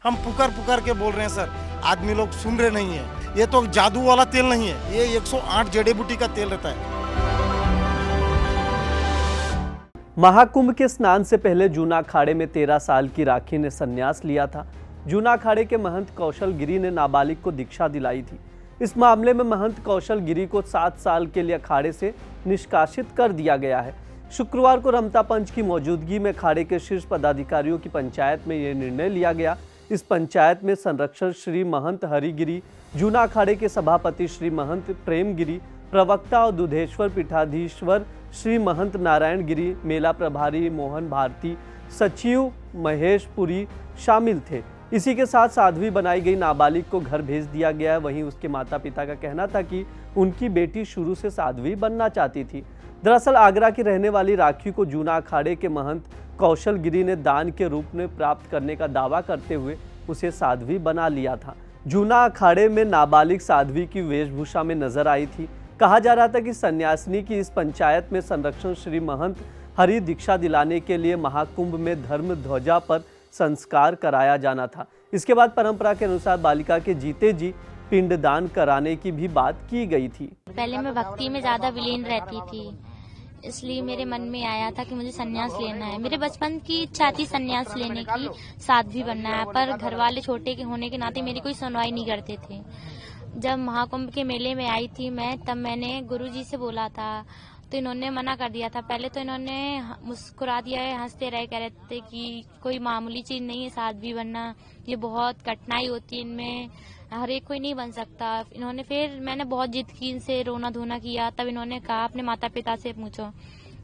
हम पुकार पुकार के बोल रहे हैं सर, आदमी लोग सुन रहे नहीं है। ये तो जादू वाला तेल नहीं है, ये 108 जड़ी बूटी का तेल रहता है। महाकुंभ के स्नान से पहले जूना अखाड़े में 13 साल की राखी ने संन्यास लिया था। जूना अखाड़े के महंत कौशल गिरी ने नाबालिग को दीक्षा दिलाई थी। इस मामले में महंत कौशल गिरी को 7 साल के लिए अखाड़े से निष्कासित कर दिया गया है। शुक्रवार को रमता पंच की मौजूदगी में अखाड़े के शीर्ष पदाधिकारियों की पंचायत में यह निर्णय लिया गया। इस पंचायत में संरक्षक श्री महंत हरिगिरी, जूना अखाड़े के सभापति श्री महंत प्रेम गिरी, प्रवक्ता और दुधेश्वर पीठाधीश्वर श्री महंत नारायण गिरी, मेला प्रभारी मोहन भारती, सचिव महेश पुरी शामिल थे। इसी के साथ साध्वी बनाई गई नाबालिग को घर भेज दिया गया है। वहीं उसके माता पिता का कहना था कि उनकी बेटी शुरू से साध्वी बनना चाहती थी। दरअसल आगरा की रहने वाली राखी को जूना अखाड़े के महंत कौशल गिरी ने दान के रूप में प्राप्त करने का दावा करते हुए उसे साध्वी बना लिया था। जूना अखाड़े में नाबालिग साध्वी की वेशभूषा में नजर आई थी। कहा जा रहा था कि सन्यासिनी की इस पंचायत में संरक्षण श्री महंत हरि दीक्षा दिलाने के लिए महाकुंभ में धर्म ध्वजा पर संस्कार कराया जाना था। इसके बाद परंपरा के अनुसार बालिका के जीते जी पिंडदान कराने की भी बात की गई थी। पहले मैं भक्ति में ज्यादा विलीन रहती थी, इसलिए मेरे मन में आया था कि मुझे सन्यास लेना है। मेरे बचपन की इच्छा थी सन्यास लेने की, साध्वी बनना है, पर घर वाले छोटे के होने के नाते मेरी कोई सुनवाई नहीं करते थे। जब महाकुंभ के मेले में आई थी मैं, तब मैंने गुरुजी से बोला था, तो इन्होंने मना कर दिया था। पहले तो इन्होंने मुस्कुरा दिया है, हंसते रहे, कह रहे थे कि कोई मामूली चीज नहीं है साध्वी बनना, ये बहुत कठिनाई होती है, इनमें हर एक कोई नहीं बन सकता। इन्होंने फिर मैंने बहुत जिद की, इनसे रोना धोना किया, तब इन्होंने कहा अपने माता पिता से पूछो।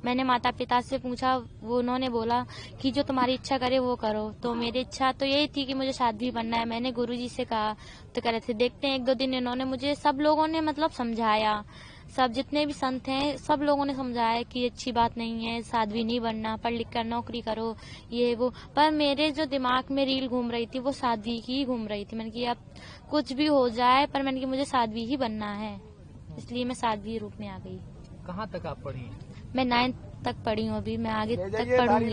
मैंने माता पिता से पूछा, वो उन्होंने बोला कि जो तुम्हारी इच्छा करे वो करो। तो मेरी इच्छा तो यही थी कि मुझे साध्वी बनना है। मैंने गुरुजी से कहा, तो कह रहे थे देखते हैं 1-2 दिन। इन्होंने मुझे, सब लोगों ने मतलब समझाया, सब जितने भी संत हैं सब लोगों ने समझाया कि ये अच्छी बात नहीं है, साध्वी नहीं बनना, पढ़ लिख कर नौकरी करो, ये वो। पर मेरे जो दिमाग में रील घूम रही थी वो साध्वी की ही घूम रही थी। मैंने कि अब कुछ भी हो जाए, पर मैंने कि मुझे साध्वी ही बनना है, इसलिए मैं साध्वी रूप में आ गई। कहाँ तक आप पढ़ी? मैं 9th तक पढ़ी हूँ, अभी मैं आगे तक पढ़ूंगी।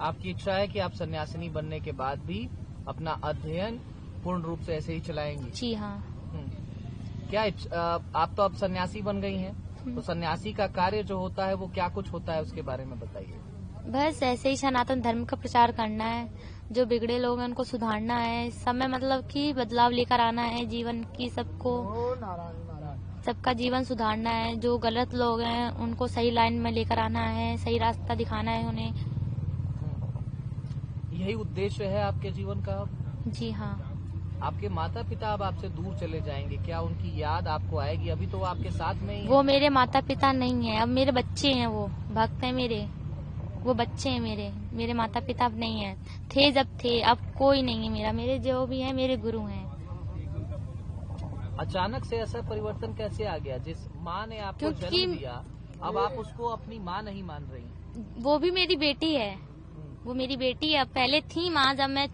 आपकी इच्छा है कि आप सन्यासिनी बनने के बाद भी अपना अध्ययन पूर्ण रूप से ऐसे ही चलाएंगी? जी हाँ। क्या आप तो अब सन्यासी बन गई हैं, तो सन्यासी का कार्य जो होता है वो क्या कुछ होता है, उसके बारे में बताइए। बस ऐसे ही सनातन धर्म का प्रचार करना है, जो बिगड़े लोग हैं उनको सुधारना है, सब में मतलब कि बदलाव लेकर आना है जीवन की, सबका जीवन सुधारना है। जो गलत लोग हैं उनको सही लाइन में लेकर आना है, सही रास्ता दिखाना है उन्हें। यही उद्देश्य है आपके जीवन का? जी हाँ। आपके माता पिता अब आपसे दूर चले जाएंगे, क्या उनकी याद आपको आएगी? अभी तो वो आपके साथ में ही वो मेरे माता पिता नहीं है, अब मेरे बच्चे हैं, वो भक्त हैं मेरे, वो बच्चे हैं मेरे माता पिता अब नहीं है। थे जब थे, अब कोई नहीं है मेरा। मेरे जो भी है मेरे गुरु हैं। अचानक से ऐसा परिवर्तन कैसे आ गया? जिस माँ ने आपको जन्म दिया, अब आप उसको अपनी माँ नहीं मान रही? वो भी मेरी बेटी है, वो मेरी बेटी है। पहले थी माँ, जब मैं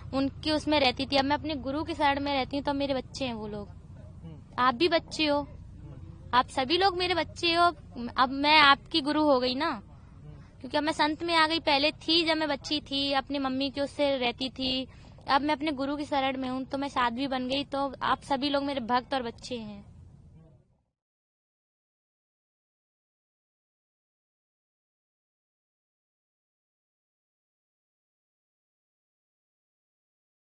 उनकी उसमें रहती थी, अब मैं अपने गुरु के साइड में रहती हूँ, तो मेरे बच्चे हैं वो लोग। आप भी बच्चे हो, आप सभी लोग मेरे बच्चे हो। अब मैं आपकी गुरु हो गई ना, क्योंकि अब मैं संत में आ गई। पहले थी जब मैं बच्ची थी, अपनी मम्मी की उससे रहती थी, अब मैं अपने गुरु की शरण में हूँ, तो मैं साध्वी बन गई, तो आप सभी लोग मेरे भक्त और बच्चे हैं।